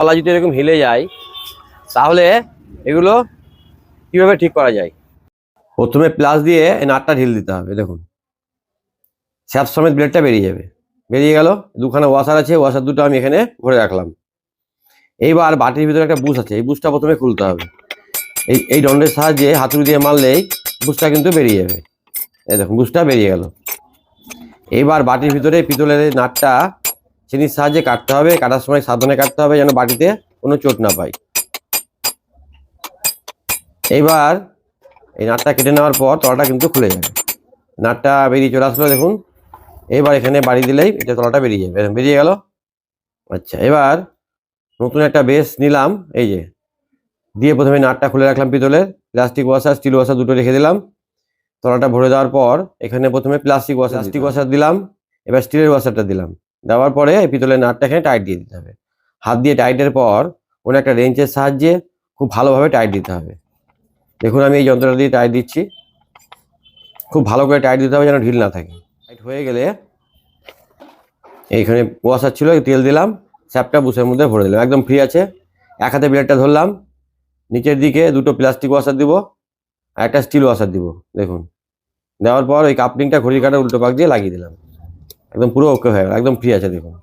তলা যদি এরকম হিলে যায় তাহলে এগুলো কিভাবে ঠিক করা যায়? প্রথমে প্লাস দিয়ে এই নাটটা ঢিল দিতে হবে। দেখুন স্যাপ সমেত ব্লেডটা বেরিয়ে যাবে। বেরিয়ে গেল। দুখানা ওয়াশার আছে, ওয়াশার দুটো আমি এখানে ভরে রাখলাম। এইবার বাটির ভিতরে একটা বুশ আছে, এই বুশটা প্রথমে খুলতে হবে। এই দণ্ডের সাহায্যে হাতুড়ি দিয়ে মারলেই বুশটা কিন্তু বেরিয়ে যাবে। এই দেখুন বুশটা বেরিয়ে গেল। এইবার বাটির ভিতরে পিতলের নাটটা চিনির সাহায্যে কাটতে হবে। কাটার সময় সাবধানে কাটতে হবে যেন বাটিতে কোনো চোট না পায়। এইবার এই নাটটা কেটে নেওয়ার পর তলাটা কিন্তু খুলে যাবে। নাটটা বেরিয়ে চলে আসলো দেখুন। এবার এখানে বাড়ি দিলেই এটা তলাটা বেরিয়ে যাবে। বেরিয়ে গেল। আচ্ছা, এবার নতুন একটা বেস নিলাম, এই যে দিয়ে প্রথমে নাটটা খুলে রাখলাম পিতলের। প্লাস্টিক ওয়াশার, স্টিল ওয়াশার দুটো রেখে দিলাম। তলাটা ভরে দেওয়ার পর এখানে প্রথমে প্লাস্টিক ওয়াশার দিলাম। এবার স্টিলের ওয়াশারটা দিলাম। দেওয়ার পরে এই পিতলের নাটটা এখানে টাইট দিয়ে দিতে হবে। হাত দিয়ে টাইটের পর কোনো একটা রেঞ্চের সাহায্যে খুব ভালোভাবে টাইট দিতে হবে। দেখুন আমি এই যন্ত্রটা দিয়ে টাইট দিচ্ছি। খুব ভালো করে টাইট দিতে হবে যেন ঢিল না থাকে। টাইট হয়ে গেলে এইখানে ওয়াশার ছিল, তেল দিলাম, স্যাপটা বুশের মধ্যে ভরে দিলাম। একদম ফ্রি আছে। এক হাতে ব্লেডটা ধরলাম, নিচের দিকে দুটো প্লাস্টিক ওয়াশার দিব আর একটা স্টিল ওয়াশার দিব। দেখুন দেওয়ার পর ওই কাপলিংটা ঘড়ির কাঁটার উল্টো পাক দিয়ে লাগিয়ে দিলাম। একদম পুরো ওকে হয়ে গেল, একদম ফ্রি আছে দেখুন।